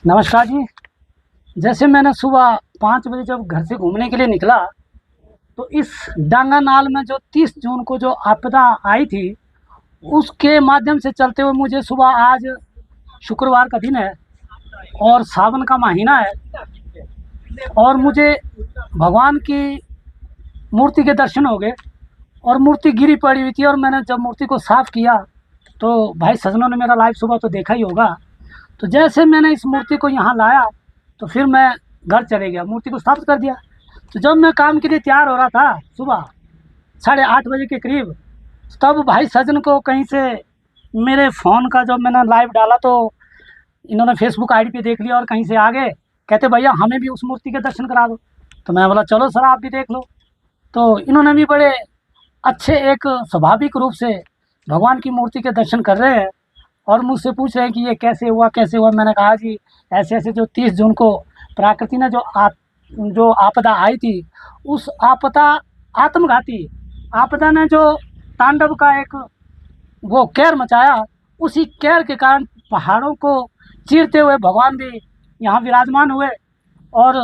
नमस्कार जी। जैसे मैंने सुबह 5 बजे जब घर से घूमने के लिए निकला, तो इस डांगा नाल में जो 30 जून को जो आपदा आई थी, उसके माध्यम से चलते हुए मुझे सुबह आज शुक्रवार का दिन है और सावन का महीना है और मुझे भगवान की मूर्ति के दर्शन हो गए और मूर्ति गिरी पड़ी हुई थी और मैंने जब मूर्ति को साफ़ किया, तो भाई सज्जनों ने मेरा लाइव सुबह तो देखा ही होगा। तो जैसे मैंने इस मूर्ति को यहाँ लाया, तो फिर मैं घर चले गया, मूर्ति को स्थापित कर दिया। तो जब मैं काम के लिए तैयार हो रहा था सुबह 8:30 बजे के करीब, तब भाई सज्जन को कहीं से मेरे फ़ोन का जब मैंने लाइव डाला, तो इन्होंने फेसबुक आईडी पे देख लिया और कहीं से आ गए, कहते भैया हमें भी उस मूर्ति के दर्शन करा दो। तो मैं बोला चलो सर आप भी देख लो। तो इन्होंने भी बड़े अच्छे एक स्वाभाविक रूप से भगवान की मूर्ति के दर्शन कर रहे हैं और मुझसे पूछ रहे हैं कि ये कैसे हुआ कैसे हुआ। मैंने कहा जी ऐसे ऐसे जो 30 जून को प्रकृति ने जो आपदा आई थी, उस आपदा आत्मघाती आपदा ने जो तांडव का एक वो कहर मचाया, उसी कहर के कारण पहाड़ों को चीरते हुए भगवान भी यहाँ विराजमान हुए। और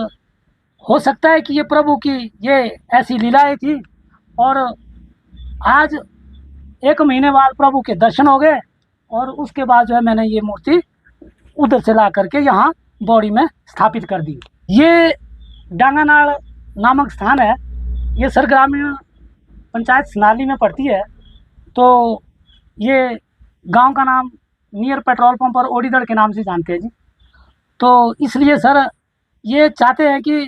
हो सकता है कि ये प्रभु की ये ऐसी लीलाएँ थी और आज 1 महीने बाद प्रभु के दर्शन हो गए और उसके बाद जो है मैंने ये मूर्ति उधर से ला करके यहाँ बौड़ी में स्थापित कर दी। ये डांगानाल नामक स्थान है, ये सर ग्रामीण पंचायत सनाली में पड़ती है। तो ये गांव का नाम नियर पेट्रोल पंप और ओडीदड़ के नाम से जानते हैं जी। तो इसलिए सर ये चाहते हैं कि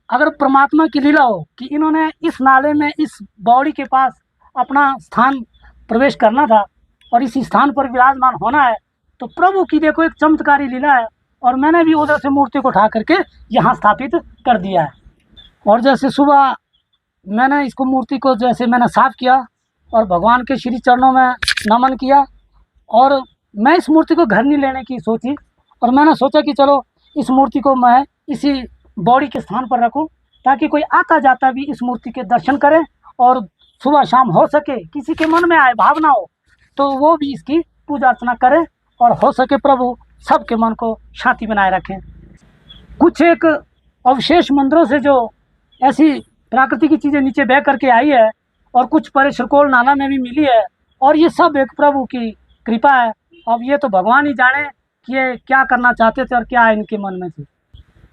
अगर परमात्मा की लीला हो कि इन्होंने इस नाले में इस बौड़ी के पास अपना स्थान प्रवेश करना था और इसी स्थान पर विराजमान होना है, तो प्रभु की देखो एक चमत्कारी लीला है और मैंने भी उधर से मूर्ति को उठा करके यहाँ स्थापित कर दिया है। और जैसे सुबह मैंने इसको मूर्ति को जैसे मैंने साफ़ किया और भगवान के श्री चरणों में नमन किया और मैं इस मूर्ति को घर नहीं लेने की सोची और मैंने सोचा कि चलो इस मूर्ति को मैं इसी बौड़ी के स्थान पर रखूं ताकि कोई आता जाता भी इस मूर्ति के दर्शन करे और सुबह शाम हो सके किसी के मन में आए भावना हो तो वो भी इसकी पूजा अर्चना करे और हो सके प्रभु सबके मन को शांति बनाए रखें। कुछ एक अवशेष मंदिरों से जो ऐसी प्राकृतिक की चीज़ें नीचे बह करके आई है और कुछ परेशरकोल नाला में भी मिली है और ये सब एक प्रभु की कृपा है। अब ये तो भगवान ही जाने कि ये क्या करना चाहते थे और क्या है इनके मन में थी।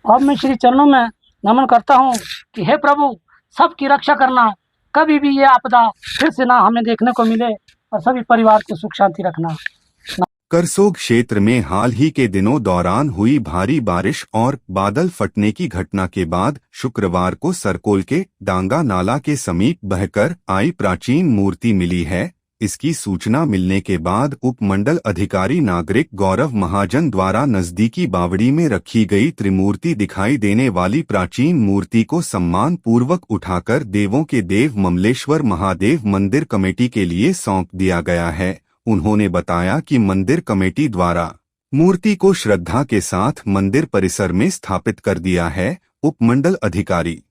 अब मैं श्री चरणों में नमन करता हूँ कि हे प्रभु सबकी रक्षा करना, कभी भी ये आपदा फिर से ना हमें देखने को मिले और सभी परिवार को सुख शांति रखना। करसोग क्षेत्र में हाल ही के दिनों दौरान हुई भारी बारिश और बादल फटने की घटना के बाद शुक्रवार को सरकोल के डांगा नाला के समीप बहकर आई प्राचीन मूर्ति मिली है। इसकी सूचना मिलने के बाद उपमंडल अधिकारी नागरिक गौरव महाजन द्वारा नजदीकी बावड़ी में रखी गई त्रिमूर्ति दिखाई देने वाली प्राचीन मूर्ति को सम्मान पूर्वक उठाकर देवों के देव ममलेश्वर महादेव मंदिर कमेटी के लिए सौंप दिया गया है। उन्होंने बताया कि मंदिर कमेटी द्वारा मूर्ति को श्रद्धा के साथ मंदिर परिसर में स्थापित कर दिया है। उपमंडल अधिकारी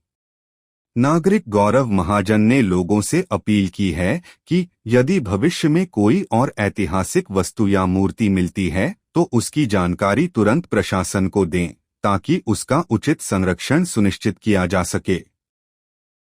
नागरिक गौरव महाजन ने लोगों से अपील की है कि यदि भविष्य में कोई और ऐतिहासिक वस्तु या मूर्ति मिलती है तो उसकी जानकारी तुरंत प्रशासन को दें ताकि उसका उचित संरक्षण सुनिश्चित किया जा सके।